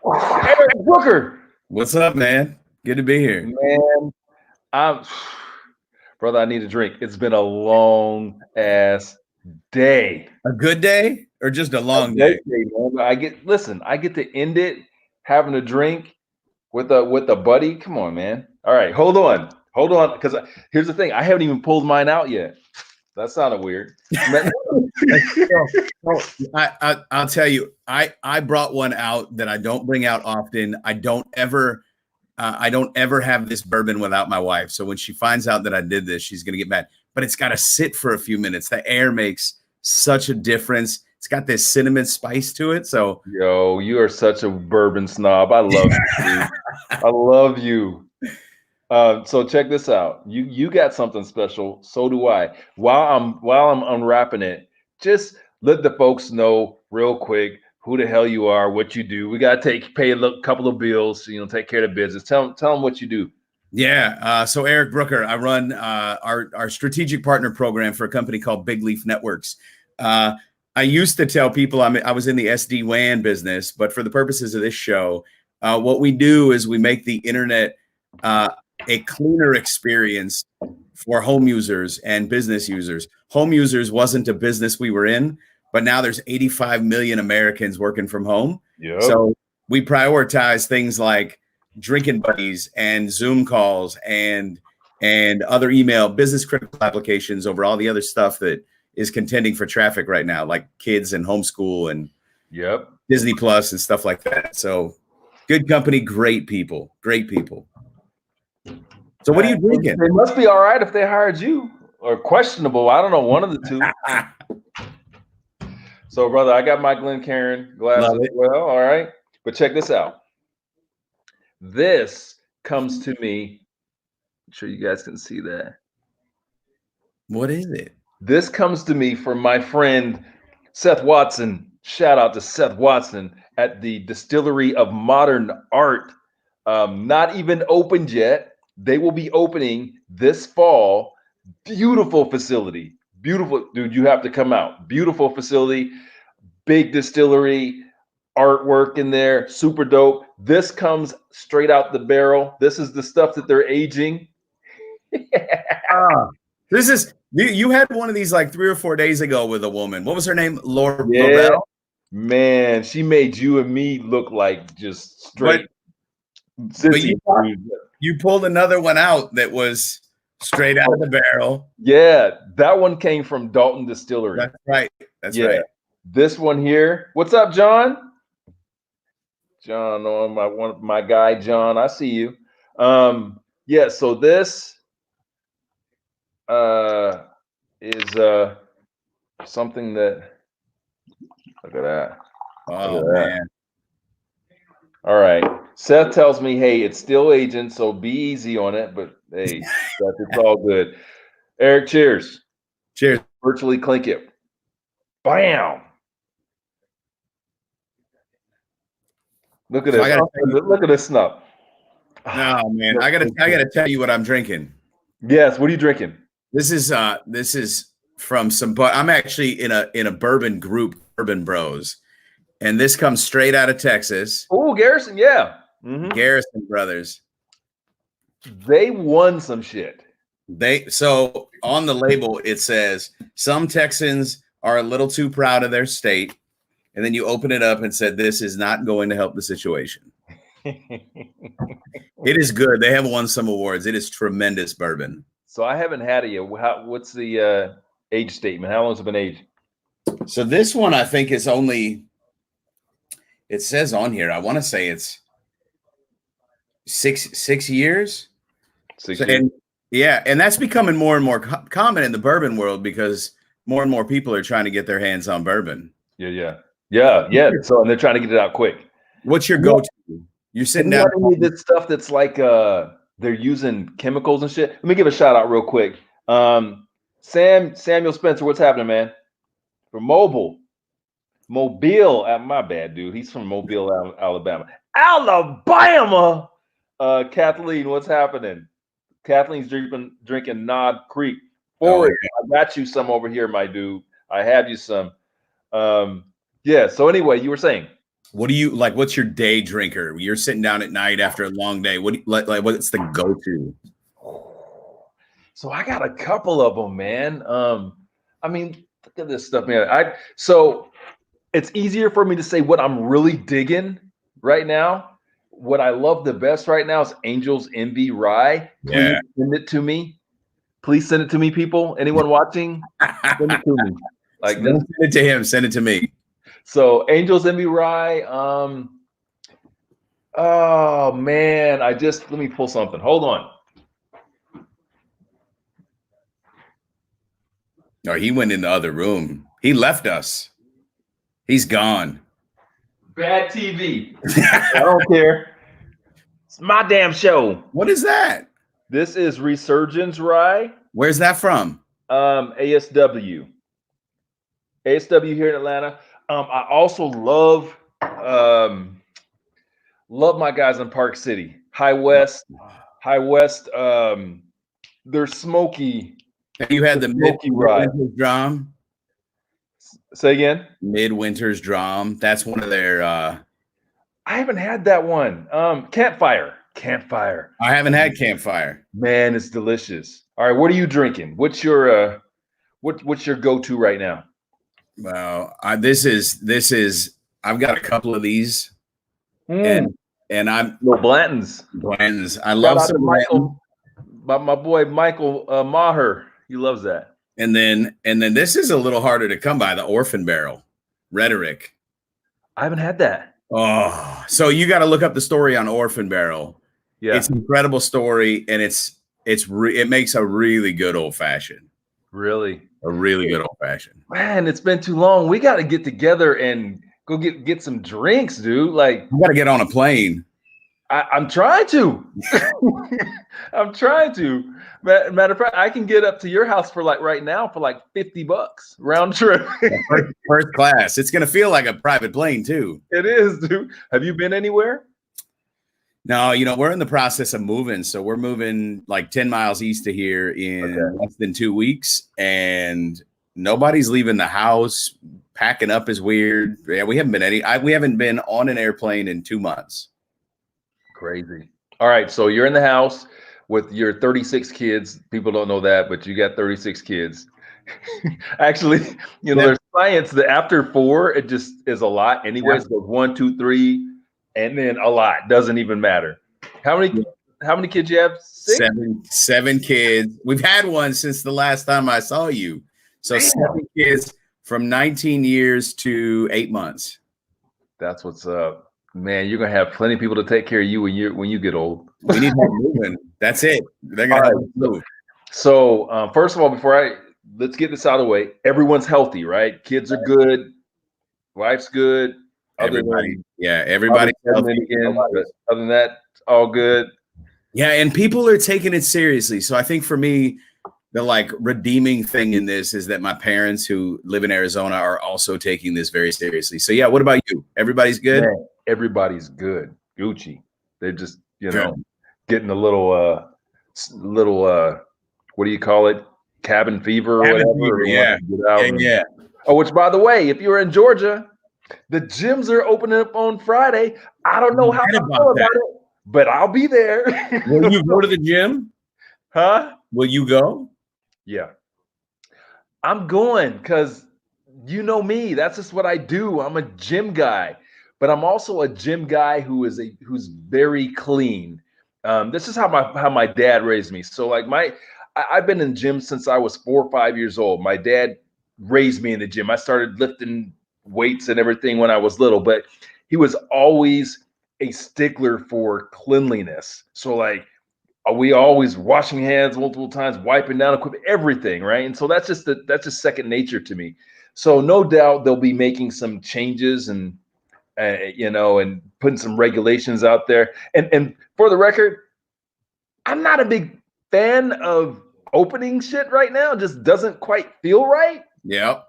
Eric Brooker. What's up, man? Good to be here. Man, I'm brother, I need a drink. It's been a long ass day. A good day or just a A long great day? day, man. I get to end it having a drink with a buddy. Come on, man. All right, hold on. Hold on. Because here's the thing, I haven't even pulled mine out yet. That sounded weird. Man, I'll tell you, I brought one out that I don't bring out often. I don't ever have this bourbon without my wife. So when she finds out that I did this, she's gonna get mad. But it's got to sit for a few minutes. The air makes such a difference. It's got this cinnamon spice to it. So yo, you are such a bourbon snob. I love you, dude. I love you. So check this out. You got something special. So do I. While I'm unwrapping it, just let the folks know real quick who the hell you are, what you do. We gotta pay a couple of bills. Take care of the business. Tell them what you do. yeah. So Eric Brooker, I run our strategic partner program for a company called Big Leaf Networks. I used to tell people I was in the SD-WAN business, but for the purposes of this show, what we do is we make the internet a cleaner experience for home users and business users. Home users wasn't a business we were in, but now there's 85 million Americans working from home. Yep. So we prioritize things like drinking buddies and Zoom calls and other email business critical applications over all the other stuff that is contending for traffic right now, like kids and homeschool and Yep. Disney Plus and stuff like that. So good company, great people. So what are you drinking? They must be all right if they hired you, or questionable. I don't know, one of the two. So, brother, I got my Glencairn glass as well. All right, but check this out. This comes to me. I'm sure you guys can see that. What is it? This comes to me from my friend Seth Watson. Shout out to Seth Watson at the Distillery of Modern Art. Not even opened yet. They will be opening this fall. Beautiful facility. Beautiful, dude. You have to come out. Beautiful facility. Big distillery. Artwork in there. Super dope. This comes straight out the barrel. This is the stuff that they're aging. This is you had one of these like 3 or 4 days ago with a woman. What was her name? Laura. Yeah, man, she made you and me look like just straight. But you pulled another one out that was straight out of the barrel. Yeah, that one came from Dalton Distillery. That's right. That's right. This one here. What's up, John? John, my guy, John. I see you. Yeah. So this is something that. Look at that. Oh man. All right. Seth tells me, hey, it's still aging, so be easy on it. But hey, Seth, it's all good. Eric, cheers. Cheers. Virtually clink it. Bam. Look at this. Look at this snuff. Oh man, I gotta tell you what I'm drinking. Yes. What are you drinking? This is from some. I'm actually in a bourbon group, Bourbon Bros, and this comes straight out of Texas. Oh, Garrison, yeah. Mm-hmm. Garrison Brothers. They won some shit. So on the label it says some Texans are a little too proud of their state, and then you open it up and said this is not going to help the situation. It is good. They have won some awards. It is tremendous bourbon. So I haven't had it yet. What's the age statement? How long has it been aged? So this one I think is only. It says on here. I want to say it's 6 years. 6 years. And that's becoming more and more common in the bourbon world because more and more people are trying to get their hands on bourbon. Yeah. So and they're trying to get it out quick. What's your go-to? You're sitting down. This stuff that's like they're using chemicals and shit. Let me give a shout out real quick. Samuel Spencer, what's happening, man? From Mobile. My bad, dude. He's from Mobile, Alabama. Alabama. Kathleen, what's happening? Kathleen's drinking Nod Creek. Forward, I got you some over here, my dude. I have you some. Yeah. So anyway, you were saying. What do you like? What's your day drinker? You're sitting down at night after a long day. What do you, like? What's the go-to? So I got a couple of them, man. I mean, look at this stuff, man. So it's easier for me to say what I'm really digging right now. What I love the best right now is Angel's Envy Rye. Please Yeah. send it to me. Please send it to me, people. Anyone watching, send it to me. Like this. Send it to him. Send it to me. So Angel's Envy Rye. Oh man, let me pull something. Hold on. Oh, he went in the other room. He left us. He's gone. Bad TV. I don't care. It's my damn show. What is that? This is Resurgence Rye. Where's that from? ASW. ASW here in Atlanta. I also love my guys in Park City. High West. They're smoky. You had the Midwinter's Drum. Say again. Midwinter's Drum. That's one of their. I haven't had that one. Campfire. I haven't had Campfire. Man, it's delicious. All right, what are you drinking? What's your go-to right now? Well, this is. I've got a couple of these, and I'm Blanton's. I love some Michael. My boy Michael Maher. He loves that. And then this is a little harder to come by, the Orphan Barrel Rhetoric. I haven't had that. Oh, so you got to look up the story on Orphan Barrel. Yeah, it's an incredible story, and it makes a really good old fashioned. Really, a really good old fashioned. Man, it's been too long. We got to get together and go get some drinks, dude. Like, you got to get on a plane. I'm trying to. I'm trying to. Matter of fact, I can get up to your house for like right now for like $50 round trip. First class. It's gonna feel like a private plane too. It is, dude. Have you been anywhere? No, we're in the process of moving. So we're moving like 10 miles east of here in less than 2 weeks, and nobody's leaving the house. Packing up is weird. Yeah, we haven't been on an airplane in 2 months. Crazy. All right, so you're in the house with your 36 kids. People don't know that, but you got 36 kids. Actually, there's science that after 4, it just is a lot. Anyways, goes 1, 2, 3, and then a lot. Doesn't even matter. How many kids you have? 6? Seven kids. We've had one since the last time I saw you. So 7 kids from 19 years to 8 months. That's what's up. Man, you're gonna have plenty of people to take care of you when you get old. We need help moving. That's it. They're gonna help move. So first of all, let's get this out of the way. Everyone's healthy, right? Kids are good. Wife's good. Everybody's healthy again. But other than that, all good. Yeah, and people are taking it seriously. So I think for me, the redeeming thing in this is that my parents who live in Arizona are also taking this very seriously. So yeah, what about you? Everybody's good? Man, everybody's good. Gucci. They're just, getting a little what do you call it? Cabin fever or whatever. Yeah. Oh, which by the way, if you're in Georgia, the gyms are opening up on Friday. I don't know how I feel about it, but I'll be there. Will you go to the gym? Huh? Will you go? Yeah. I'm going because you know me. That's just what I do. I'm a gym guy, but I'm also a gym guy who's very clean. This is how my dad raised me. So I've been in gym since I was 4 or 5 years old. My dad raised me in the gym. I started lifting weights and everything when I was little, but he was always a stickler for cleanliness. So we always washing hands multiple times, wiping down equipment, everything, right? And so that's just second nature to me. So no doubt they'll be making some changes and putting some regulations out there. And for the record, I'm not a big fan of opening shit right now. It just doesn't quite feel right. Yeah.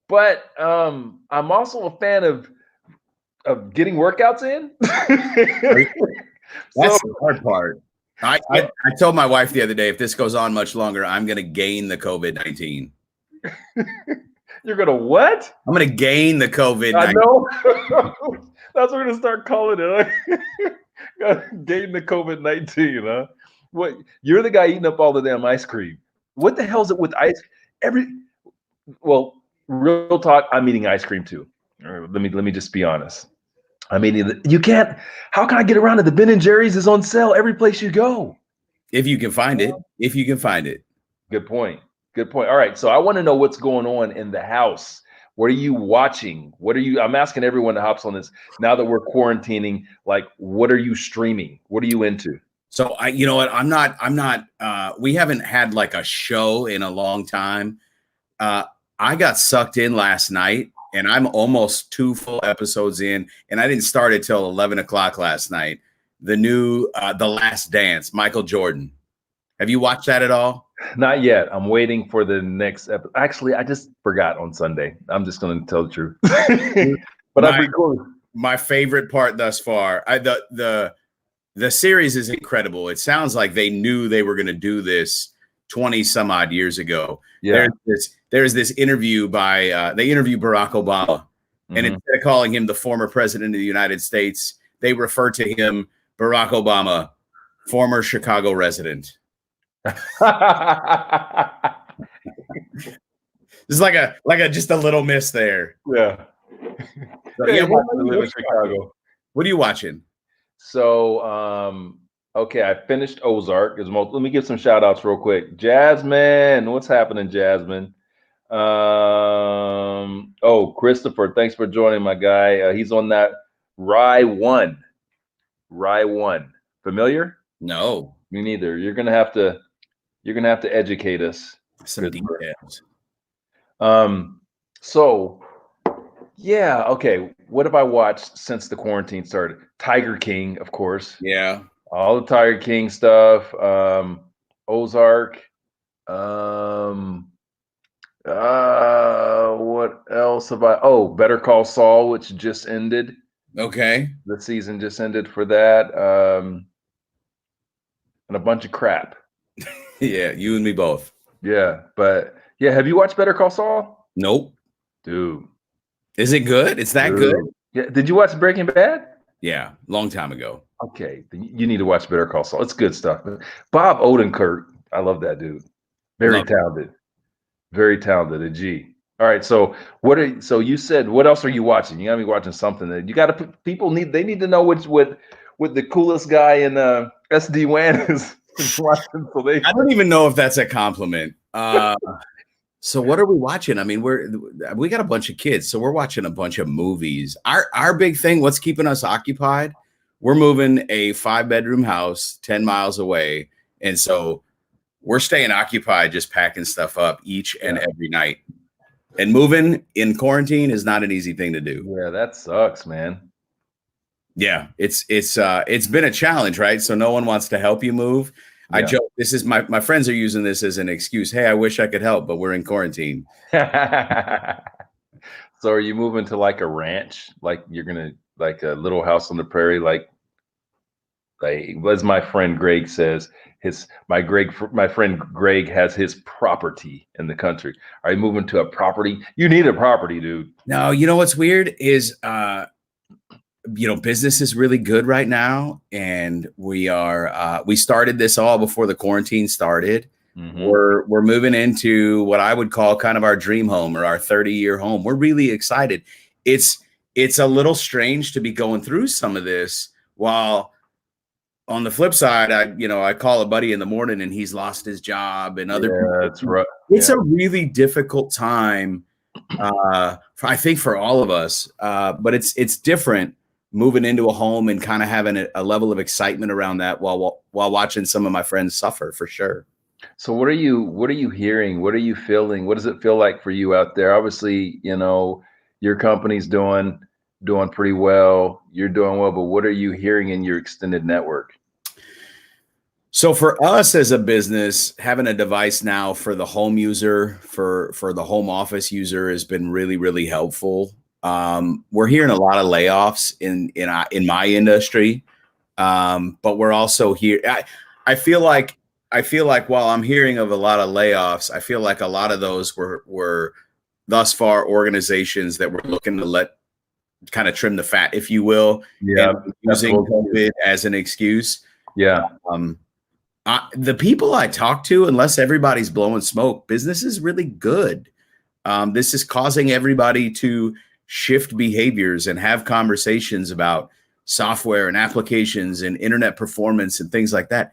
But I'm also a fan of getting workouts in. That's the hard part. I told my wife the other day, if this goes on much longer, I'm going to gain the COVID-19. You're going to what? I'm going to gain the COVID-19. I know. That's what we're gonna start calling it. Huh? Dating the COVID-19, huh? What you're the guy eating up all the damn ice cream. What the hell's it with ice? Every well, real talk, I'm eating ice cream too. Let me just be honest. I mean, you can't. How can I get around it? The Ben and Jerry's is on sale every place you go. If you can find it, if you can find it. Good point. Good point. All right. So I want to know what's going on in the house. What are you watching? What are you? I'm asking everyone that hops on this now that we're quarantining. Like, what are you streaming? What are you into? So you know what? I'm not. We haven't had like a show in a long time. I got sucked in last night, and I'm almost 2 full episodes in, and I didn't start it till 11 o'clock last night. The new The Last Dance, Michael Jordan. Have you watched that at all? Not yet. I'm waiting for the next episode. Actually, I just forgot on Sunday. I'm just going to tell the truth. But I've My recorded. my favorite part thus far. The series is incredible. It sounds like they knew they were going to do this 20 some odd years ago. Yeah. There's this interview by they interview Barack Obama, and instead of calling him the former president of the United States, they refer to him Barack Obama, former Chicago resident. It's like a just a little miss there. Yeah. So, Yeah, yeah, I live in Chicago. what are you watching? So, okay, I finished Ozark. Let me give some shout outs real quick. Jasmine, what's happening, Jasmine? Oh, Christopher, thanks for joining, my guy. He's on that Rye One. Rye One. Familiar? No, Me neither. You're gonna have to educate us. some Christopher. details. So yeah, okay. What have I watched since the quarantine started? Tiger King, of course. Yeah. All the Tiger King stuff. Ozark. Um, what else have I? Oh, Better Call Saul, which just ended. Okay. The season just ended for that. And a bunch of crap. Yeah, you and me both. Yeah, but yeah, have you watched Better Call Saul? Nope. Dude. Is it good? It's that good? Yeah. Did you watch Breaking Bad? Yeah, long time ago. Okay, then you need to watch Better Call Saul. It's good stuff. Bob Odenkirk, I love that dude. Very Love it. talented. Very talented. A G. All right. So you said what else are you watching? You gotta be watching something that you gotta put people need to know what the coolest guy in SD WAN is watching. So I don't even know if that's a compliment. So what are we watching? I mean, we got a bunch of kids, so we're watching a bunch of movies. Our big thing, what's keeping us occupied? We're moving a 5-bedroom house 10 miles away, and so we're staying occupied, just packing stuff up each and every night. And moving in quarantine is not an easy thing to do. Yeah, that sucks, man. Yeah, it's been a challenge, right? So no one wants to help you move. Yeah. I joke, this is my friends are using this as an excuse. Hey, I wish I could help, but we're in quarantine. So are you moving to like a ranch? Like you're gonna like a little house on the prairie, like as my friend Greg says, my friend Greg has his property in the country. Are you moving to a property? You need a property, dude. No, you know what's weird is business is really good right now, and we started this all before the quarantine started. Mm-hmm. We're moving into what I would call kind of our dream home or our 30-year home. We're really excited. It's a little strange to be going through some of this while on the flip side, I call a buddy in the morning and he's lost his job and other people. That's right. It's a really difficult time, I think, for all of us. But it's different moving into a home and kind of having a level of excitement around that while watching some of my friends suffer, for sure. So what are you hearing? What are you feeling? What does it feel like for you out there? Obviously, your company's doing pretty well. You're doing well, but what are you hearing in your extended network? So for us as a business, having a device now for the home user, for the home office user has been really, really helpful. We're hearing a lot of layoffs in my industry, but we're also here. I feel like while I'm hearing of a lot of layoffs, I feel like a lot of those were thus far organizations that were looking to let kind of trim the fat, if you will, Yeah. and using COVID as an excuse. Yeah. The people I talk to, unless everybody's blowing smoke, business is really good. This is causing everybody to shift behaviors and have conversations about software and applications and internet performance and things like that.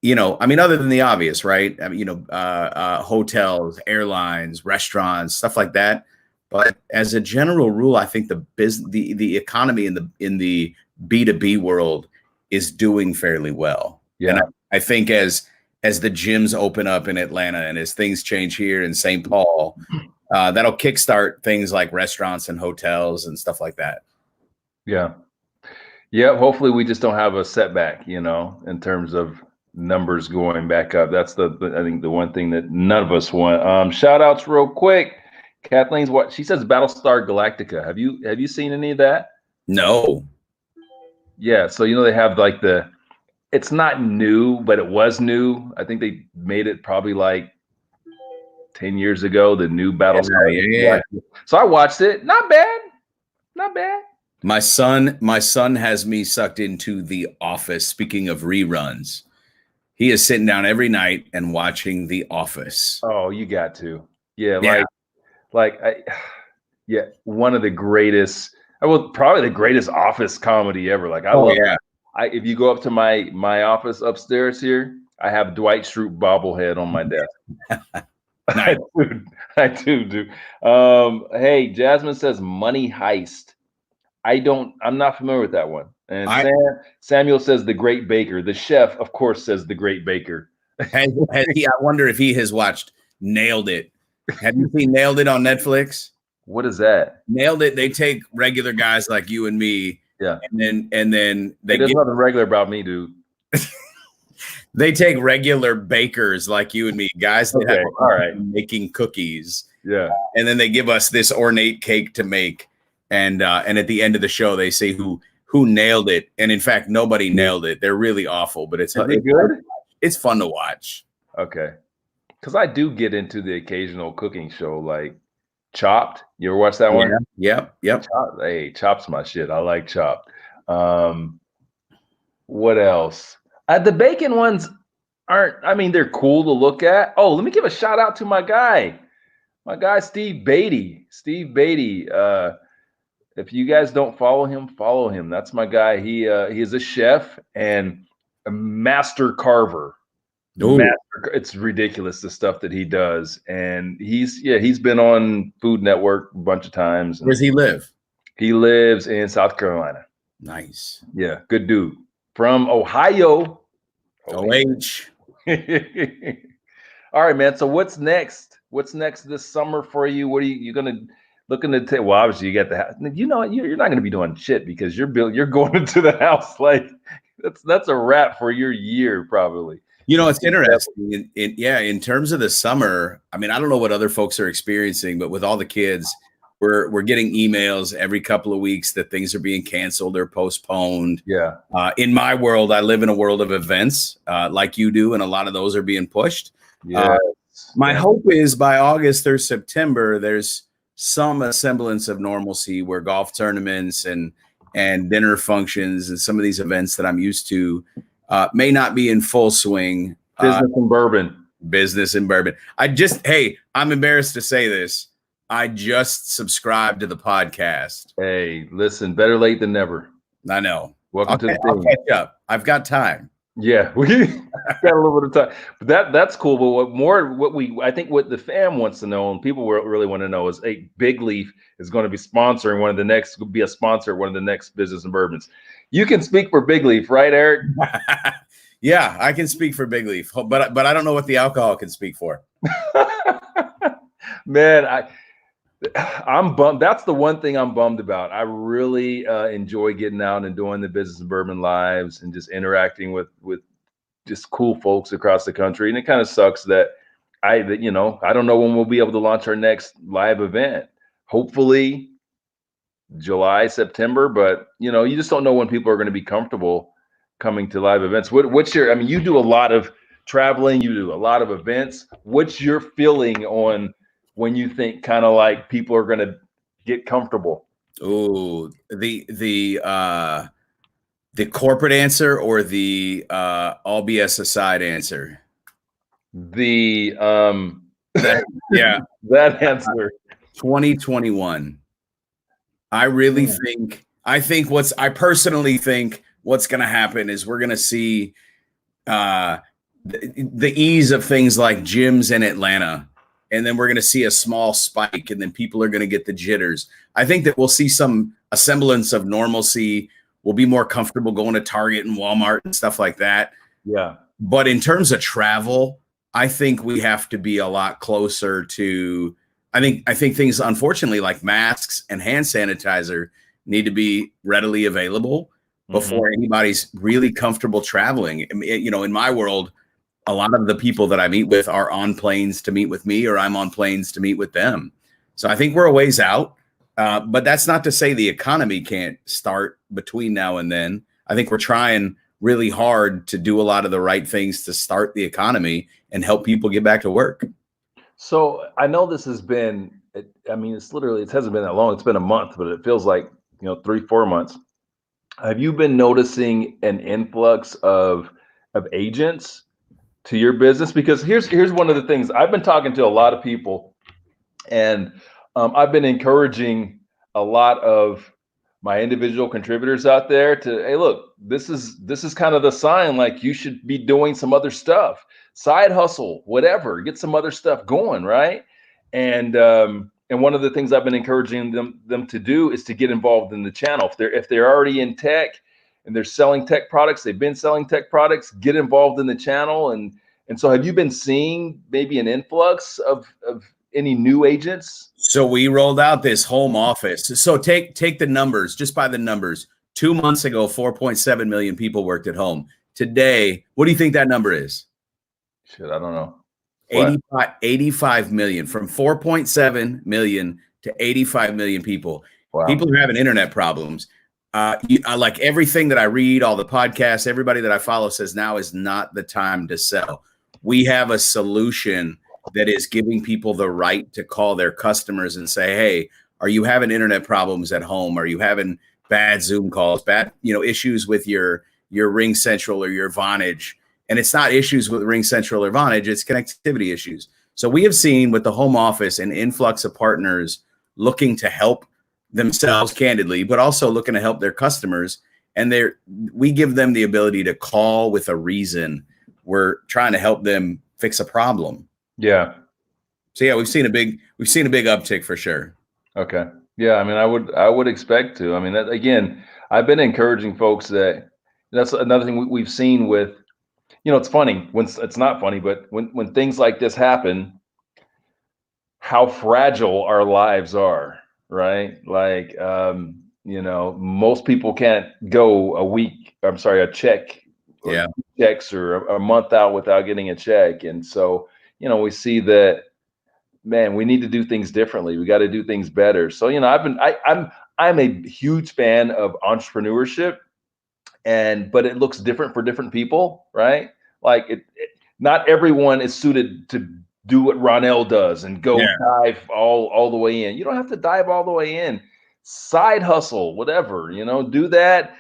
I mean, other than the obvious, right? I mean, hotels, airlines, restaurants, stuff like that. But as a general rule, I think the economy in the B2B world is doing fairly well. Yeah. And I think as the gyms open up in Atlanta and as things change here in St. Paul, that'll kickstart things like restaurants and hotels and stuff like that. Yeah. Yeah. Hopefully we just don't have a setback, in terms of numbers going back up. That's I think the one thing that none of us want. Shout outs real quick. Kathleen's she says Battlestar Galactica. Have you seen any of that? No. Yeah. So, they have like it's not new, but it was new. I think they made it probably like 10 years ago, the new Battlestar. Yeah. So I watched it. Not bad. Not bad. My son has me sucked into The Office. Speaking of reruns, he is sitting down every night and watching The Office. Oh, you got to. Yeah. One of the greatest, probably the greatest office comedy ever. Like I love it. If you go up to my office upstairs here, I have Dwight Schrute bobblehead on my desk. Nice. I do. Hey, Jasmine says Money Heist. I'm not familiar with that one. And Samuel says The Great Baker. The chef, of course, says The Great Baker. I wonder if he has watched Nailed It. Have you seen Nailed It on Netflix? What is that? Nailed It. They take regular guys like you and me. Yeah. And then there's nothing regular about me, dude. They take regular bakers like you and me, guys that have making cookies. Yeah. And then they give us this ornate cake to make. And at the end of the show, they say who nailed it. And in fact, nobody nailed it. They're really awful, but it's good. It's fun to watch. Okay. Because I do get into the occasional cooking show like Chopped. You ever watch that one? Yep. Chopped. Hey, Chopped's my shit. I like Chopped. What else? The bacon ones they're cool to look at. Oh, let me give a shout out to my guy Steve Beatty. Steve Beatty. If you guys don't follow him. That's my guy. He is a chef and a master carver. It's ridiculous the stuff that he does. And he's been on Food Network a bunch of times. Where does he live? He lives in South Carolina. Nice. Yeah, good dude. From Ohio. OH. All right, man. So what's next? What's next this summer for you? What are you gonna looking to take? Well, obviously you got the house. You're not gonna be doing shit because you're going into the house like that's a wrap for your year probably. It's interesting. In terms of the summer, I mean, I don't know what other folks are experiencing, but with all the kids, we're getting emails every couple of weeks that things are being canceled or postponed. Yeah. In my world, I live in a world of events like you do, and a lot of those are being pushed. Yeah. My hope is by August or September, there's some semblance of normalcy where golf tournaments and dinner functions and some of these events that I'm used to may not be in full swing. Business and bourbon. I'm embarrassed to say this. I just subscribed to the podcast. Hey, listen, better late than never. I know. Welcome to the I'll catch up. I've got time. Yeah, we got a little bit of time, but that's cool. But what the fam wants to know and people really want to know is, hey, Big Leaf is going to be sponsoring one of the next business and bourbons. You can speak for Big Leaf, right, Eric? Yeah, I can speak for Big Leaf, but I don't know what the alcohol can speak for. Man, I'm bummed. That's the one thing I'm bummed about. I really enjoy getting out and doing the business and bourbon lives and just interacting with just cool folks across the country. And it kind of sucks that I don't know when we'll be able to launch our next live event. Hopefully July, September, but you just don't know when people are going to be comfortable coming to live events. You do a lot of traveling, you do a lot of events. What's your feeling on when you think kind of like people are going to get comfortable? Oh, the corporate answer or the all BS aside answer? The That yeah, that answer. 2021. I personally think what's going to happen is we're going to see the ease of things like gyms in Atlanta, and then we're going to see a small spike, and then people are going to get the jitters. I think that we'll see a semblance of normalcy. We'll be more comfortable going to Target and Walmart and stuff like that. Yeah. But in terms of travel, I think we have to be a lot closer to. I think things, unfortunately, like masks and hand sanitizer, need to be readily available before anybody's really comfortable traveling. In my world, a lot of the people that I meet with are on planes to meet with me, or I'm on planes to meet with them. So I think we're a ways out. But that's not to say the economy can't start between now and then. I think we're trying really hard to do a lot of the right things to start the economy and help people get back to work. So I know this has been, I mean, it hasn't been that long. It's been a month, but it feels like, 3, 4 months. Have you been noticing an influx of agents to your business? Because here's one of the things I've been talking to a lot of people, and I've been encouraging a lot of my individual contributors out there to, hey, look, this is kind of the sign, like you should be doing some other stuff, side hustle, whatever, get some other stuff going, right? And one of the things I've been encouraging them to do is to get involved in the channel. If they're already in tech and they're selling tech products, they've been selling tech products, get involved in the channel. And so have you been seeing maybe an influx of any new agents? So we rolled out this home office. So take the numbers, just by the numbers. 2 months ago, 4.7 million people worked at home. Today, what do you think that number is? Shit, I don't know. What? 85 million, from 4.7 million to 85 million people. Wow. People are having internet problems. I like everything that I read, all the podcasts, everybody that I follow says now is not the time to sell. We have a solution that is giving people the right to call their customers and say, hey, are you having internet problems at home? Are you having bad Zoom calls, bad, issues with your Ring Central or your Vonage? And it's not issues with Ring Central or Vonage, it's connectivity issues. So we have seen with the home office an influx of partners looking to help themselves candidly, but also looking to help their customers. And we give them the ability to call with a reason. We're trying to help them fix a problem. Yeah. So yeah, we've seen a big uptick for sure. Okay. Yeah. I mean, I would expect to. I mean, that, again, I've been encouraging folks that that's another thing we've seen with, it's funny when it's not funny, but when things like this happen, how fragile our lives are, right? Like, most people can't go a week, I'm sorry, a check or Yeah. checks or a month out without getting a check. And so, we see that, man, we need to do things differently. We got to do things better. So, I'm a huge fan of entrepreneurship, but it looks different for different people, right? Like not everyone is suited to do what Ronell does and go dive all the way in. You don't have to dive all the way in. Side hustle, whatever, do that.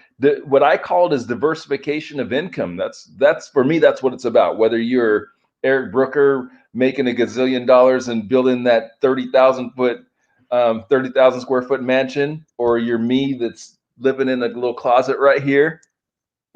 What I call it is diversification of income. That's for me, that's what it's about. Whether you're Eric Brooker making a gazillion dollars and building that 30,000 square foot mansion, or you're me that's living in a little closet right here.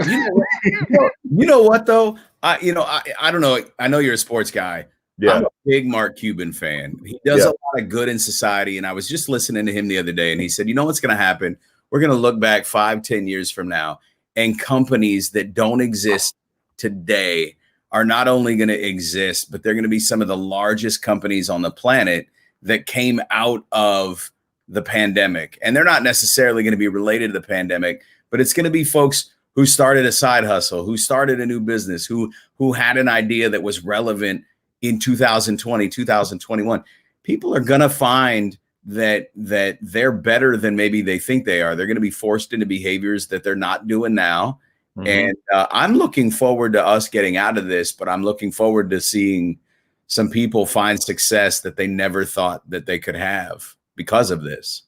You know what though? I don't know. I know you're a sports guy. Yeah. I'm a big Mark Cuban fan. He does a lot of good in society. And I was just listening to him the other day, and he said, you know what's going to happen? We're going to look back 5-10 years from now, and companies that don't exist today are not only going to exist, but they're going to be some of the largest companies on the planet that came out of the pandemic. And they're not necessarily going to be related to the pandemic, but it's going to be folks who started a side hustle, who started a new business, who had an idea that was relevant in 2020, 2021. People are going to find that they're better than maybe they think they are. They're going to be forced into behaviors that they're not doing now. Mm-hmm. And I'm looking forward to us getting out of this, but I'm looking forward to seeing some people find success that they never thought that they could have because of this.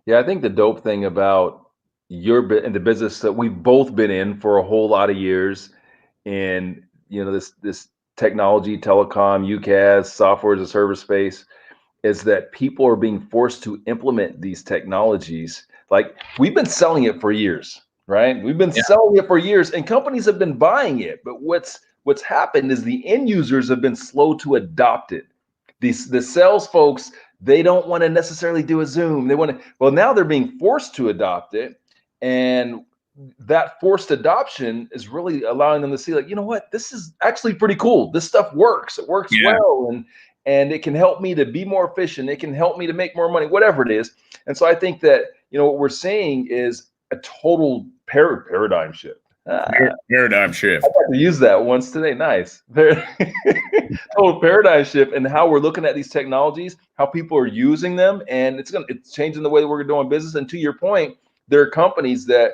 Yeah, I think the dope thing about in the business that we've both been in for a whole lot of years, and this technology, telecom, UCaaS, software as a service space, is that people are being forced to implement these technologies. Like we've been selling it for years, right? We've been Yeah. selling it for years, and companies have been buying it. But what's happened is the end users have been slow to adopt it. The sales folks, they don't want to necessarily do a Zoom. They want to, well, now they're being forced to adopt it. And that forced adoption is really allowing them to see, like, you know what, this is actually pretty cool. This stuff works. It works Yeah. well. And it can help me to be more efficient. It can help me to make more money, whatever it is. And so I think that, what we're seeing is a total paradigm shift. Paradigm I shift. got to use that once today. Nice. Total paradigm shift and how we're looking at these technologies, how people are using them, and it's changing the way that we're doing business. And to your point, there are companies that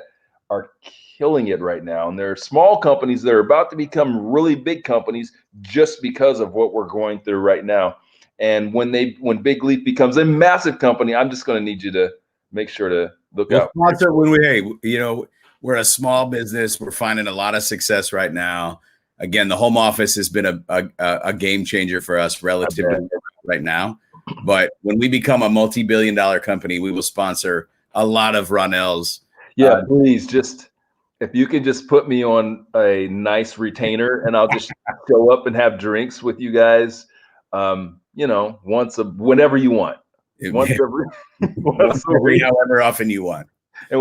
are killing it right now, and there are small companies that are about to become really big companies just because of what we're going through right now. And when Big Leaf becomes a massive company, I'm just going to need you to make sure to look We'll out. sponsor when we're a small business. We're finding a lot of success right now. Again, the home office has been a game changer for us relative to right now. But when we become a multi-billion-dollar company, we will sponsor a lot of Ronel's. Yeah, please just, if you can just put me on a nice retainer and I'll just show up and have drinks with you guys, whenever you want. Once every once a week. However often you want. And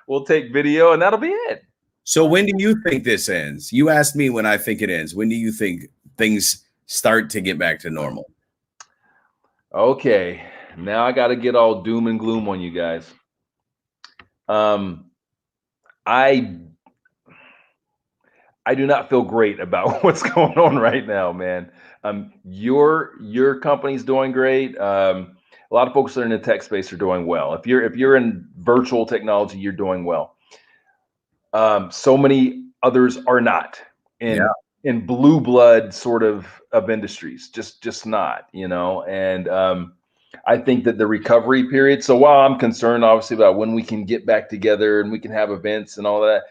we'll take video and that'll be it. So when do you think this ends? You asked me when I think it ends. When do you think things start to get back to normal? Okay. Now I got to get all doom and gloom on you guys. I do not feel great about what's going on right now, man. Your company's doing great. A lot of folks that are in the tech space are doing well. If you're in virtual technology, you're doing well. So many others are not in blue blood sort of industries, just not, and I think that the recovery period. So while I'm concerned, obviously, about when we can get back together and we can have events and all that,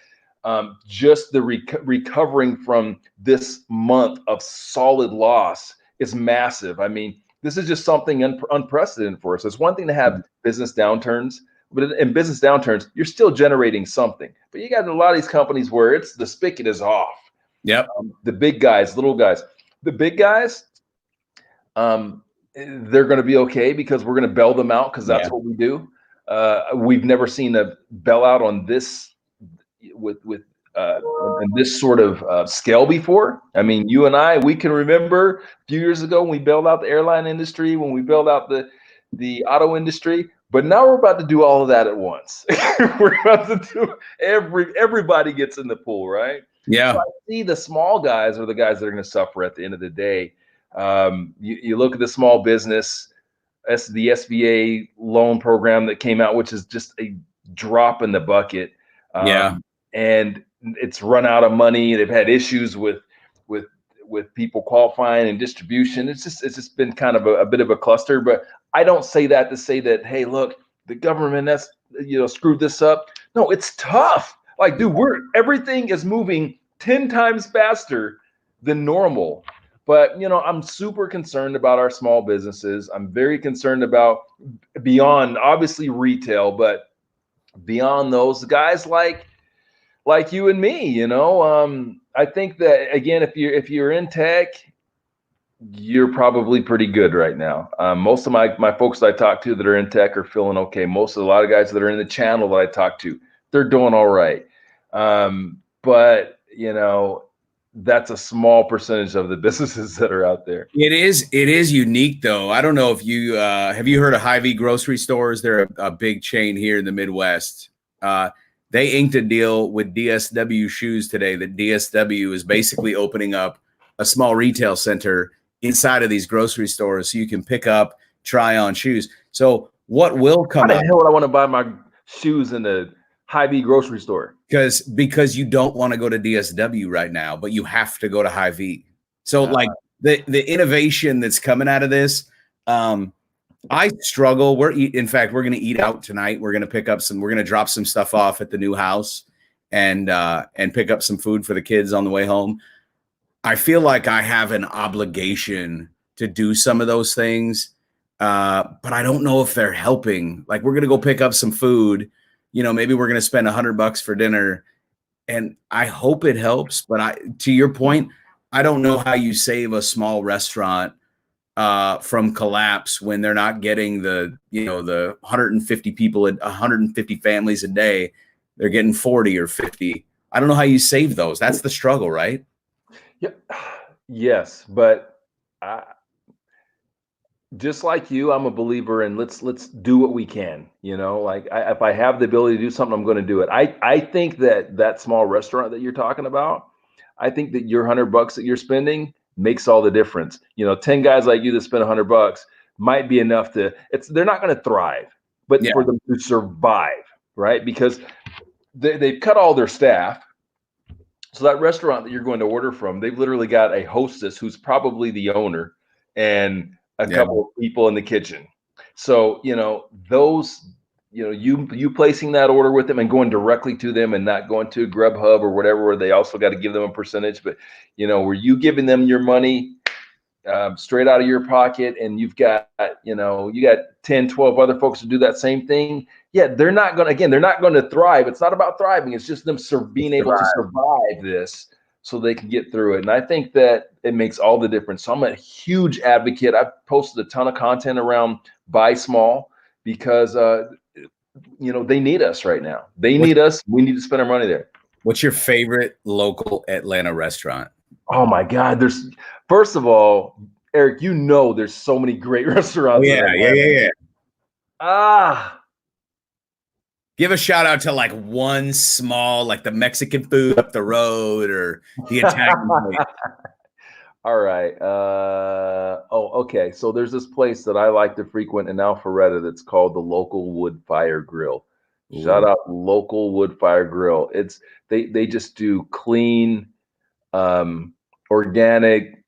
just the recovering from this month of solid loss is massive. I mean, this is just something unprecedented for us. It's one thing to have business downturns, but in business downturns, you're still generating something. But you got a lot of these companies where it's the spigot is off. Yep. The big guys, little guys, the big guys, they're going to be okay because we're going to bail them out because that's what we do. We've never seen a bailout on this with in this sort of scale before. I mean, you and I, we can remember a few years ago when we bailed out the airline industry, when we bailed out the auto industry. But now we're about to do all of that at once. We're about to do everybody gets in the pool, right? Yeah. So I see the small guys are the guys that are going to suffer at the end of the day. You look at the small business, the SBA loan program that came out, which is just a drop in the bucket. And it's run out of money. They've had issues with people qualifying and distribution. It's just been kind of a bit of a cluster. But I don't say that to say that, hey, look, the government that's screwed this up. No, it's tough. Like, dude, everything is moving 10 times faster than normal. But I'm super concerned about our small businesses. I'm very concerned about beyond obviously retail, but beyond those guys like you and me. I think that again, if you're in tech, you're probably pretty good right now. Most of my folks that I talk to that are in tech are feeling okay. A lot of guys that are in the channel that I talk to, they're doing all right. But that's a small percentage of the businesses that are out there. It is unique though. I don't know if you have you heard of Hy-Vee grocery stores? They're a big chain here in the Midwest. They inked a deal with DSW shoes today that DSW is basically opening up a small retail center inside of these grocery stores so you can pick up, try on shoes. So what will come Why out? the hell would I want to buy my shoes in the Hy-Vee grocery store? Because you don't want to go to DSW right now, but you have to go to Hy-Vee. So like the innovation that's coming out of this, I struggle. In fact, we're going to eat out tonight. We're going to we're going to drop some stuff off at the new house and pick up some food for the kids on the way home. I feel like I have an obligation to do some of those things, but I don't know if they're helping. Like, we're going to go pick up some food, maybe we're going to spend $100 for dinner, and I hope it helps. But to your point, I don't know how you save a small restaurant from collapse when they're not getting the 150 people and 150 families a day. They're getting 40 or 50. I don't know how you save those. That's the struggle, right? Yeah. Yes, but just like you, I'm a believer in let's do what we can. Like if I have the ability to do something, I'm going to do it. I think that small restaurant that you're talking about, I think that your $100 that you're spending makes all the difference. 10 guys like you that spend $100 might be enough they're not going to thrive, but Yeah. for them to survive, right? Because they've cut all their staff. So that restaurant that you're going to order from, they've literally got a hostess who's probably the owner and a couple of people in the kitchen. So, you placing that order with them and going directly to them and not going to Grubhub or whatever, where they also got to give them a percentage. But, were you giving them your money straight out of your pocket, and you got 10, 12 other folks to do that same thing. Yeah, they're not going to thrive. It's not about thriving. It's just them being able to survive this so they can get through it. And I think that it makes all the difference. So I'm a huge advocate. I've posted a ton of content around buy small because, they need us right now. They need us. We need to spend our money there. What's your favorite local Atlanta restaurant? Oh my God. First of all, Eric, there's so many great restaurants. Yeah. Ah, give a shout out to like one small, like the Mexican food up the road or the Italian place. All right. Okay. So there's this place that I like to frequent in Alpharetta that's called the Local Wood Fire Grill. Shout out Local Wood Fire Grill. They just do clean, organic,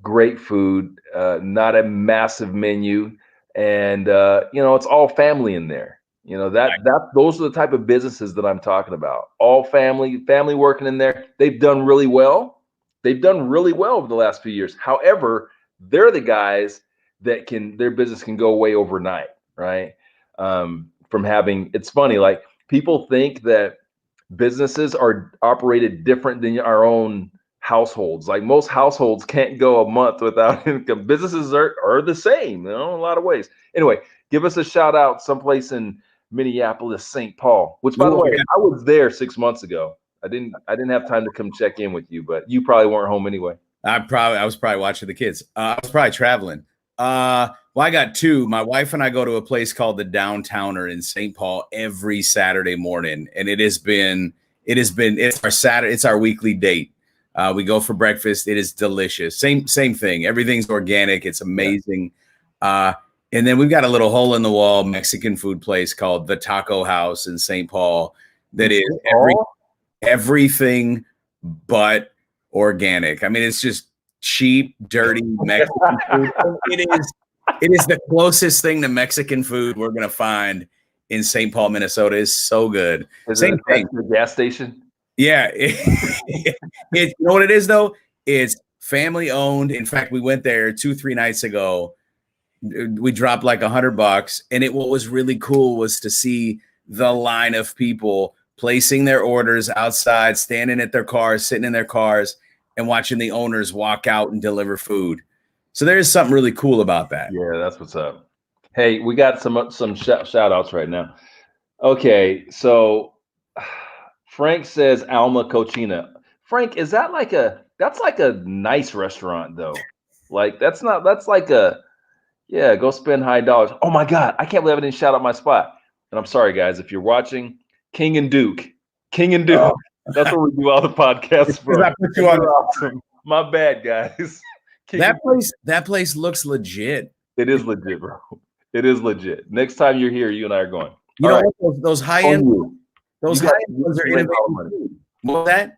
great food, not a massive menu. And, it's all family in there. Those are the type of businesses that I'm talking about. All family working in there. They've done really well. Over the last few years. However, they're the guys that their business can go away overnight, right? It's funny, like people think that businesses are operated different than our own households. Like most households can't go a month without income. Businesses are the same, in a lot of ways. Anyway, give us a shout out someplace in Minneapolis, St. Paul, which by the way, I was there 6 months ago. I didn't have time to come check in with you, but you probably weren't home anyway. I was probably watching the kids. I was probably traveling. Well, I got two. My wife and I go to a place called the Downtowner in St. Paul every Saturday morning, and it's our weekly date. We go for breakfast. It is delicious. Same thing. Everything's organic. It's amazing. Yeah. And then we've got a little hole in the wall Mexican food place called the Taco House in St. Paul that is everything but organic. I mean, it's just cheap, dirty Mexican food. It is the closest thing to Mexican food we're gonna find in St. Paul, Minnesota. It's so good. Same thing. The gas station. Yeah, you know what it is though? It's family owned. In fact, we went there 2-3 nights ago. We dropped like $100, and what was really cool was to see the line of people placing their orders outside, standing at their cars, sitting in their cars, and watching the owners walk out and deliver food. So there is something really cool about that. Yeah, that's what's up. Hey, we got some shout outs right now. Okay, so Frank says Alma Cochina. Frank, is that that's like a nice restaurant though? Like that's like go spend high dollars. Oh my God, I can't believe I didn't shout out my spot. And I'm sorry guys, if you're watching, King and Duke. Oh. That's where we do all the podcasts from. I put you on. Awesome. My bad, guys. That place looks legit. It is legit, bro. It is legit. Next time you're here, you and I are going. You know what? Those high end ones are innovative. What was that?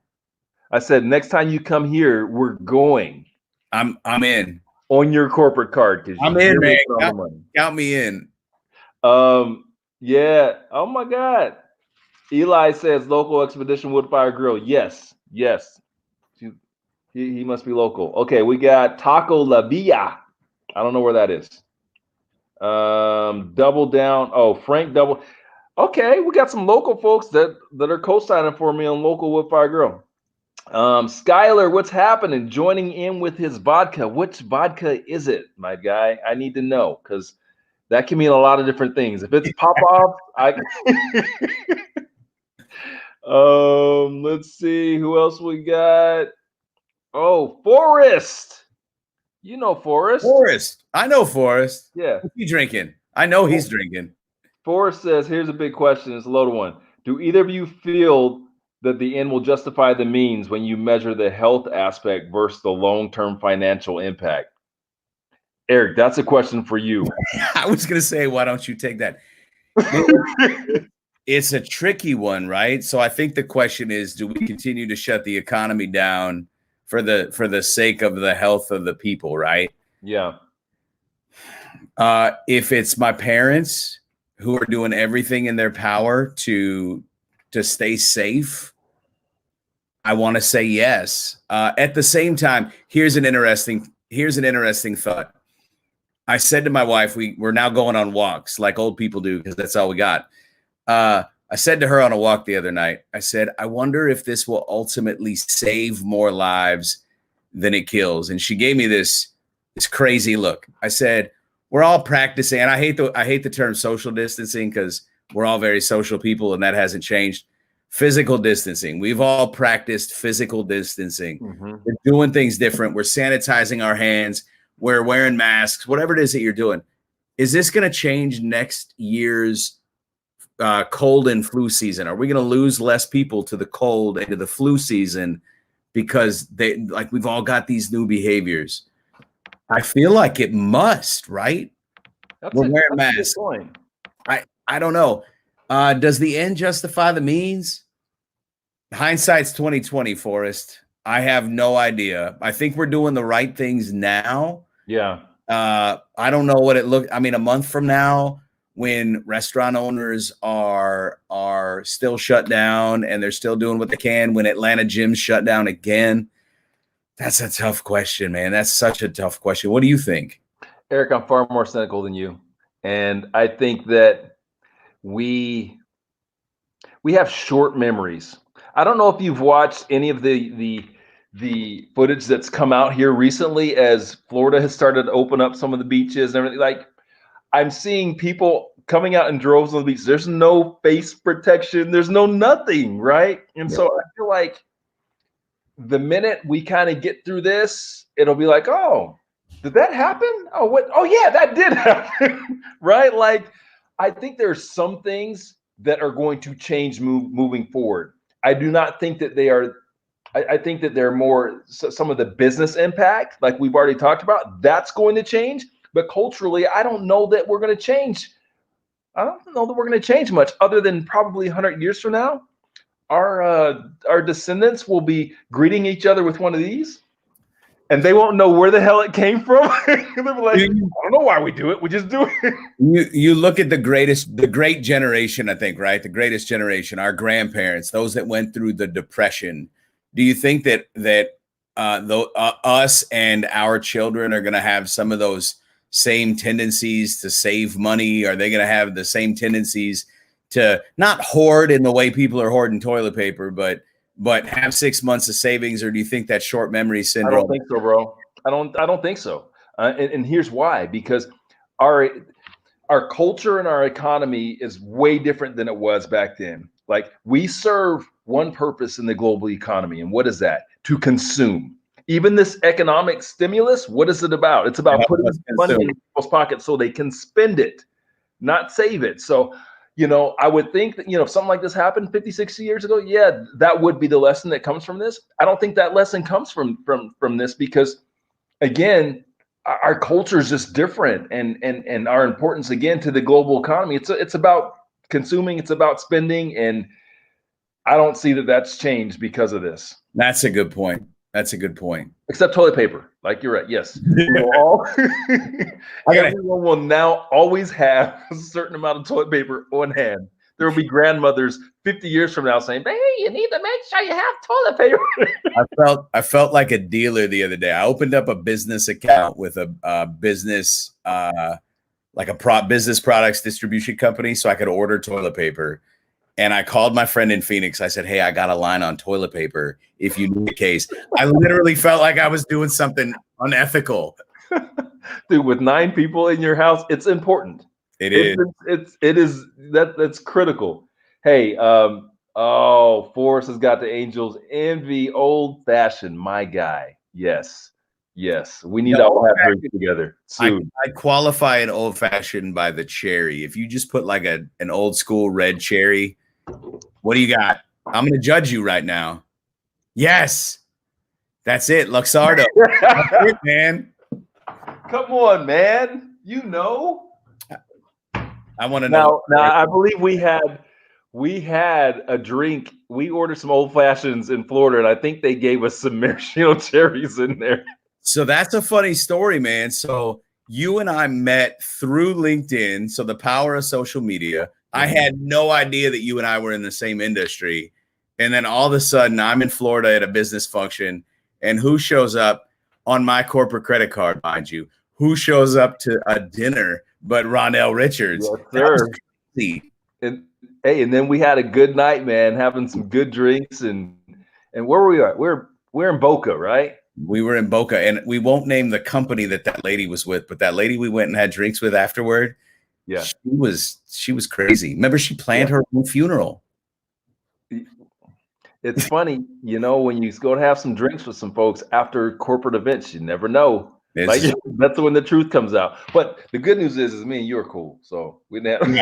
I said next time you come here, we're going. I'm in. on your corporate card because I'm you in, really man. put on the money. Count me in. Yeah. Oh my God. Eli says local expedition wood fire grill. Yes, yes. He must be local. Okay, we got Taco La Villa. I don't know where that is. Double down. Oh, Frank Double. Okay, we got some local folks that are co-signing for me on local wood fire grill. Skyler, what's happening? Joining in with his vodka. Which vodka is it, my guy? I need to know because that can mean a lot of different things. If it's pop off, I let's see who else we got. Oh, Forrest. You know Forrest. Forrest. I know Forrest. Yeah. What's he drinking? I know he's drinking. Forrest says, here's a big question. It's a loaded one. Do either of you feel that the end will justify the means when you measure the health aspect versus the long-term financial impact? Eric, that's a question for you. I was going to say, why don't you take that? It's a tricky one, right? So I think the question is, do we continue to shut the economy down for the sake of the health of the people, right? Yeah. If it's my parents who are doing everything in their power to stay safe, I want to say yes. At the same time, here's an interesting thought. I said to my wife, we're now going on walks like old people do because that's all we got. I said to her on a walk the other night, I said, I wonder if this will ultimately save more lives than it kills. And she gave me this crazy look. I said, we're all practicing, and I hate the term social distancing because we're all very social people and that hasn't changed. Physical distancing. We've all practiced physical distancing. Mm-hmm. We're doing things different. We're sanitizing our hands. We're wearing masks, whatever it is that you're doing. Is this going to change next year's cold and flu season? Are we going to lose less people to the cold and to the flu season because we've all got these new behaviors? I feel like it must, right? We're wearing masks. I don't know. Does the end justify the means? Hindsight's 2020, Forrest. I have no idea. I think we're doing the right things now. Yeah. I don't know what it looked. I mean, a month from now, when restaurant owners are still shut down and they're still doing what they can, when Atlanta gyms shut down again, that's a tough question, man. That's such a tough question. What do you think? Eric, I'm far more cynical than you. And I think that we have short memories. I don't know if you've watched any of the footage that's come out here recently as Florida has started to open up some of the beaches and everything. Like, I'm seeing people coming out in droves on the beach. There's no face protection. There's no nothing, right? And so I feel like the minute we kind of get through this, it'll be like, oh, did that happen? Oh, what? Oh, yeah, that did happen, right? Like, I think there's some things that are going to change moving forward. I do not think that they are. I think that they're more some of the business impact, like we've already talked about. That's going to change, but culturally, I don't know that we're going to change. I don't know that we're going to change much, other than probably 100 years from now, our descendants will be greeting each other with one of these, and they won't know where the hell it came from. They'll be like, I don't know why we do it. We just do it. You look at the great generation, I think, right? The greatest generation, our grandparents, those that went through the Depression. Do you think that us and our children are going to have some of those same tendencies to save money? Are they going to have the same tendencies to not hoard in the way people are hoarding toilet paper, but have 6 months of savings? Or do you think that short memory syndrome? I don't think so, bro. I don't think so. And here's why: because our culture and our economy is way different than it was back then. Like, we serve one purpose in the global economy, and what is that? To consume. Even this economic stimulus, what is it about? It's about putting money in people's pockets so they can spend it, not save it. So, I would think that, if something like this happened 50, 60 years ago, yeah, that would be the lesson that comes from this. I don't think that lesson comes from this because, again, our culture is just different, and our importance, again, to the global economy. It's about consuming, it's about spending, and I don't see that that's changed because of this. That's a good point. That's a good point. Except toilet paper. Like you're right. Yes. We will all everyone will now always have a certain amount of toilet paper on hand. There will be grandmothers 50 years from now saying, "Baby, you need to make sure you have toilet paper." I felt like a dealer the other day. I opened up a business account with a business like a business products distribution company so I could order toilet paper. And I called my friend in Phoenix. I said, "Hey, I got a line on toilet paper if you need a case." I literally felt like I was doing something unethical. Dude, with 9 people in your house, it's important. It is. It is that's critical. Hey, Forrest has got the Angels envy, old fashioned, my guy. Yes, yes, we need to all have drinks together soon. I qualify an old fashioned by the cherry. If you just put like an old school red cherry, what do you got? I'm going to judge you right now. Yes, that's it, Luxardo. That's it, man. Come on, man. You know. I want to know. Now, I believe we had a drink. We ordered some old fashions in Florida, and I think they gave us some maraschino cherries in there. So that's a funny story, man. So you and I met through LinkedIn. So the power of social media. I had no idea that you and I were in the same industry. And then all of a sudden I'm in Florida at a business function. And who shows up on my corporate credit card, mind you? Who shows up to a dinner but Ronell Richards? Yes, sir. And then we had a good night, man, having some good drinks. And where were we at? We're in Boca, right? We were in Boca, and we won't name the company that lady was with, but that lady we went and had drinks with afterward, yeah, she was crazy. Remember, she planned her own funeral. It's funny, when you go to have some drinks with some folks after corporate events, you never know. Like that's when the truth comes out. But the good news is me and you are cool, so we didn't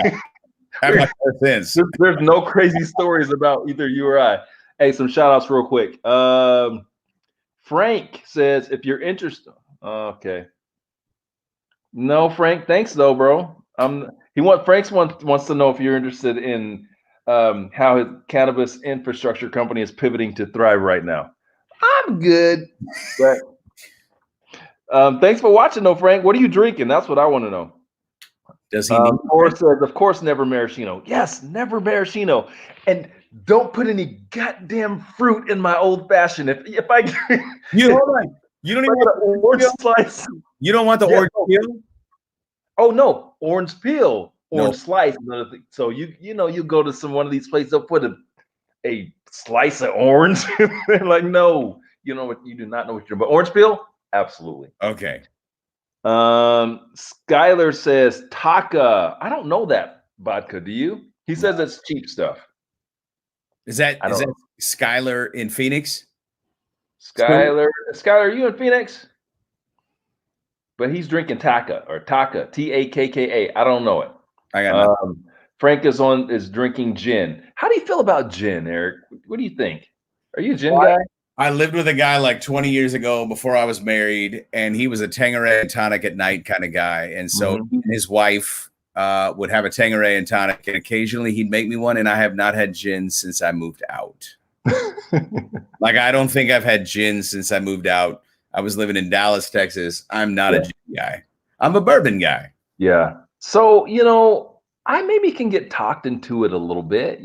have there's no crazy stories about either you or I. Hey, some shout outs real quick. Frank says, if you're interested, okay. No, Frank, thanks though, bro. Frank wants to know if you're interested in how his cannabis infrastructure company is pivoting to thrive right now. I'm good, but thanks for watching though, Frank. What are you drinking? That's what I want to know. Does he? Forrest says, of course, never maraschino. Yes, never maraschino, and don't put any goddamn fruit in my old fashioned. If I you don't even want the orange slice. You don't want the orange peel. Oh no, orange peel, orange slice. Another thing. So you go to one of these places, they'll put a slice of orange. They're like, no, you do not know what you're. But orange peel, absolutely. Okay. Skylar says Taka. I don't know that vodka. Do you? He says it's cheap stuff. Is that Skylar in Phoenix? Skylar, are you in Phoenix? But he's drinking Taka, Takka. I don't know it. I got Frank is drinking gin. How do you feel about gin, Eric? What do you think? Are you a gin guy? I lived with a guy like 20 years ago before I was married, and he was a Tanqueray and tonic at night kind of guy. And so his wife would have a Tanqueray and tonic, and occasionally he'd make me one, and I have not had gin since I moved out. Like, I don't think I've had gin since I moved out. I was living in Dallas, Texas. I'm not a gin guy. I'm a bourbon guy. Yeah. So, I maybe can get talked into it a little bit.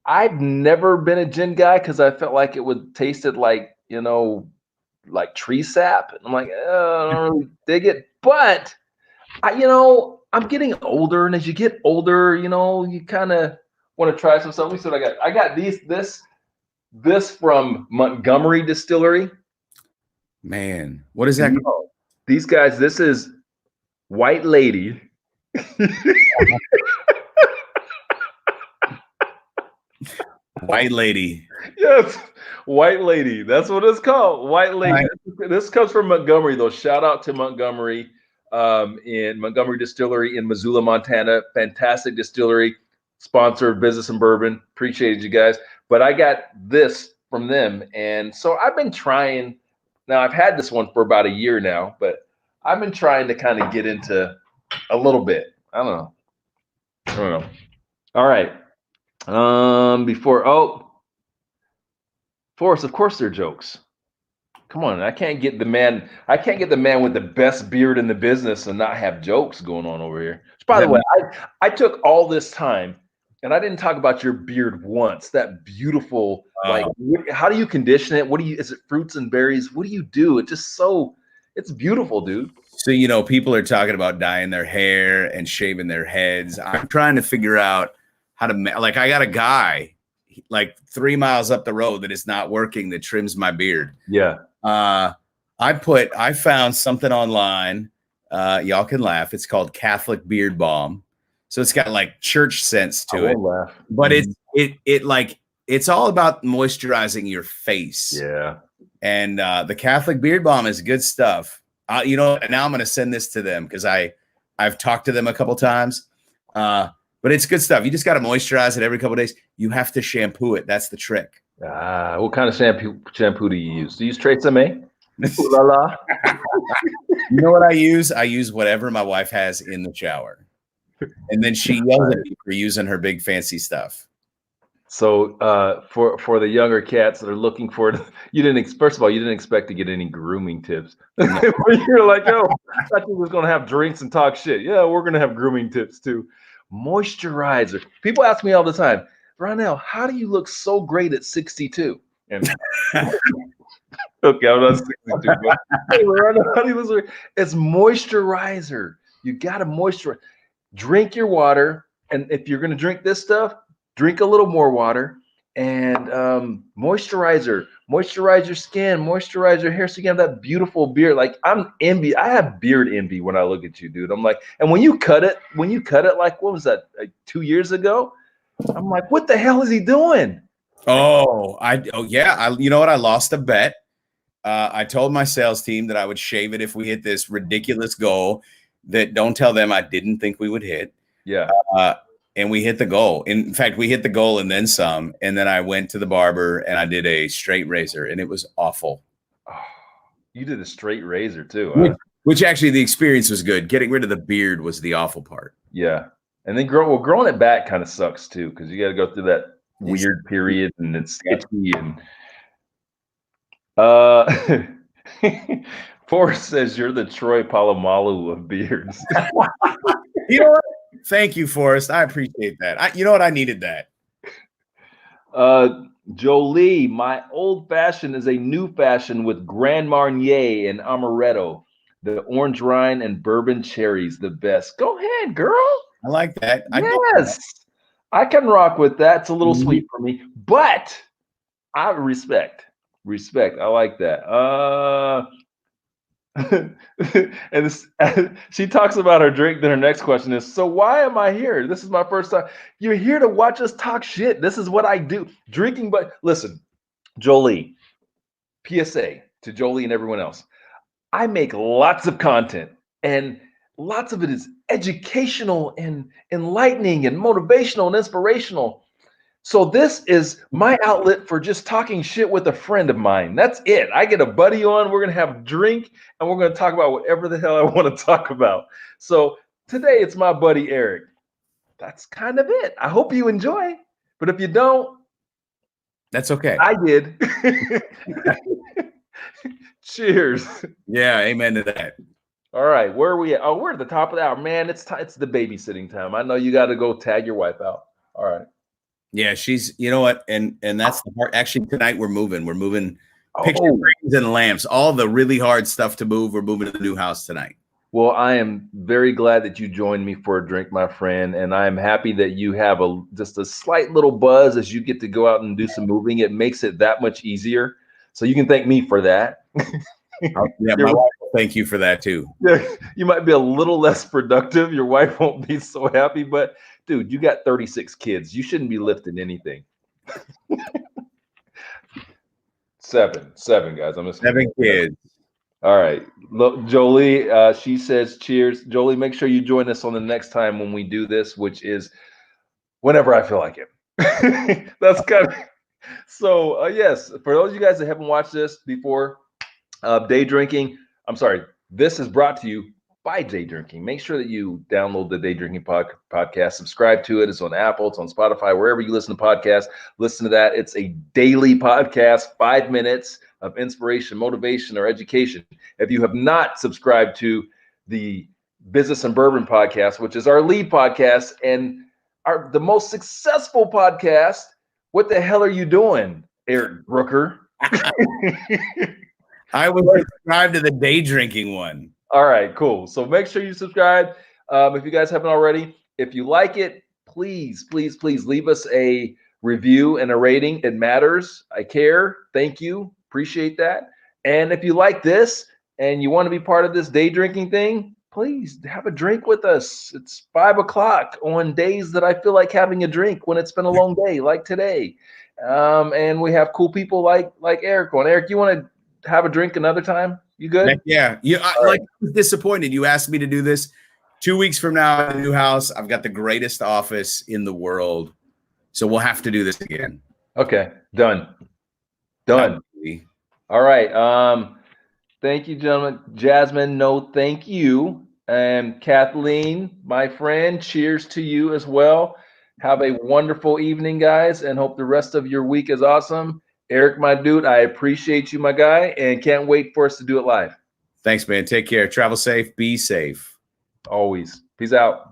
I've never been a gin guy because I felt like it would tasted like, like tree sap. And I'm like, I don't really dig it. But I'm getting older, and as you get older, you kind of want to try some stuff. Let me see what I got. I got this from Montgomery Distillery. Man, what is that called? These guys, this is White Lady. White Lady. Yes, White Lady. That's what it's called. White Lady. Right. This comes from Montgomery, though. Shout out to Montgomery in Montgomery Distillery in Missoula, Montana. Fantastic distillery. Sponsor of Business and Bourbon. Appreciate you guys. But I got this from them. And so I've been trying. Now, I've had this one for about a year now, but I've been trying to kind of get into a little bit. I don't know. All right. Forrest, of course they're jokes. Come on, I can't get the man. I can't get the man with the best beard in the business and not have jokes going on over here. Is By the that way, I took all this time and I didn't talk about your beard once. That beautiful, like, how do you condition it? What do you? Is it fruits and berries? What do you do? It just so, it's beautiful, dude. So, you know, people are talking about dyeing their hair and shaving their heads. I'm trying to figure out how to, like, I got a guy like 3 miles up the road that is not working that trims my beard. Yeah. I found something online. Y'all can laugh. It's called Catholic Beard Balm. So it's got like church sense to it. Laugh. But it's all about moisturizing your face. Yeah. And the Catholic Beard Balm is good stuff. You know, now I'm going to send this to them because I've talked to them a couple times. But it's good stuff. You just got to moisturize it every couple of days. You have to shampoo it. That's the trick. What kind of shampoo do you use? Do you use Tresemme? Ooh la la. You know what I use? I use whatever my wife has in the shower. And then she yells at me for using her big fancy stuff. So for the younger cats that are looking for it, first of all, you didn't expect to get any grooming tips. You're like, oh, I thought you was gonna have drinks and talk shit. Yeah, we're gonna have grooming tips too. Moisturizer. People ask me all the time, Ronell, how do you look so great at 62? And okay, I'm not 62, but hey, Ronell, how do you look so great? It's moisturizer. You gotta moisturize. Drink your water, and if you're gonna drink this stuff, drink a little more water and moisturize your skin, moisturize your hair so you can have that beautiful beard. Like I'm envy. I have beard envy when I look at you, dude. I'm like, and when you cut it, like, what was that, like 2 years ago? I'm like, what the hell is he doing? Yeah. You know what? I lost a bet. I told my sales team that I would shave it if we hit this ridiculous goal that don't tell them I didn't think we would hit. Yeah. And we hit the goal. In fact, we hit the goal and then some. And then I went to the barber and I did a straight razor, and it was awful. Oh, you did a straight razor too, huh? Which actually the experience was good. Getting rid of the beard was the awful part. Yeah, and then growing it back kind of sucks too because you got to go through that weird period and it's itchy and. Forrest says you're the Troy Polamalu of beards. You know what? Thank you, Forrest. I appreciate that. You know what? I needed that. Jolie, my old fashioned is a new fashion with Grand Marnier and Amaretto. The orange rind and bourbon cherries, the best. Go ahead, girl. I like that. I can rock with that. It's a little sweet for me, but I respect. I like that. And she talks about her drink. Then her next question is, so why am I here? This is my first time. You're here to watch us talk shit. This is what I do. Drinking, but listen, Jolie, PSA to Jolie and everyone else. I make lots of content and lots of it is educational and enlightening and motivational and inspirational. So this is my outlet for just talking shit with a friend of mine. That's it. I get a buddy on, we're going to have a drink, and we're going to talk about whatever the hell I want to talk about. So today it's my buddy Eric. That's kind of it. I hope you enjoy. But if you don't, that's okay. I did. Cheers. Yeah, amen to that. All right, where are we at? Oh, we're at the top of the hour. Man, it's the babysitting time. I know you got to go tag your wife out. All right. Yeah, she's, you know what, and that's the part. Actually, tonight we're moving picture frames and lamps, all the really hard stuff to move. We're moving to the new house tonight. Well, I am very glad that you joined me for a drink, my friend, and I am happy that you have just a slight little buzz as you get to go out and do some moving. It makes it that much easier. So you can thank me for that. Yeah, my wife will thank you for that too. Yeah, you might be a little less productive. Your wife won't be so happy, but dude, you got 36 kids. You shouldn't be lifting anything. Seven, guys. I'm just 7 kids. All right. Look, Jolie, she says cheers. Jolie, make sure you join us on the next time when we do this, which is whenever I feel like it. That's kind of so. Yes, for those of you guys that haven't watched this before, day drinking. I'm sorry. This is brought to you by Day Drinking. Make sure that you download the Day Drinking podcast, subscribe to it. It's on Apple, it's on Spotify, wherever you listen to podcasts. Listen to that. It's a daily podcast, 5 minutes of inspiration, motivation, or education. If you have not subscribed to the Business and Bourbon podcast, which is our lead podcast and the most successful podcast, what the hell are you doing, Eric Brooker? I would subscribe to the Day Drinking one. All right, cool. So make sure you subscribe if you guys haven't already. If you like it, please, please, please leave us a review and a rating. It matters. I care. Thank you. Appreciate that. And if you like this and you want to be part of this day drinking thing, please have a drink with us. It's 5 o'clock on days that I feel like having a drink when it's been a long day, like today. And we have cool people like Eric on. Eric, you want to have a drink another time? You good? Yeah. I was disappointed. You asked me to do this 2 weeks from now in the new house. I've got the greatest office in the world. So we'll have to do this again. Okay. Done. All right. Thank you, gentlemen. Jasmine, no, thank you. And Kathleen, my friend, cheers to you as well. Have a wonderful evening, guys, and hope the rest of your week is awesome. Eric, my dude, I appreciate you, my guy, and can't wait for us to do it live. Thanks, man. Take care. Travel safe. Be safe. Always. Peace out.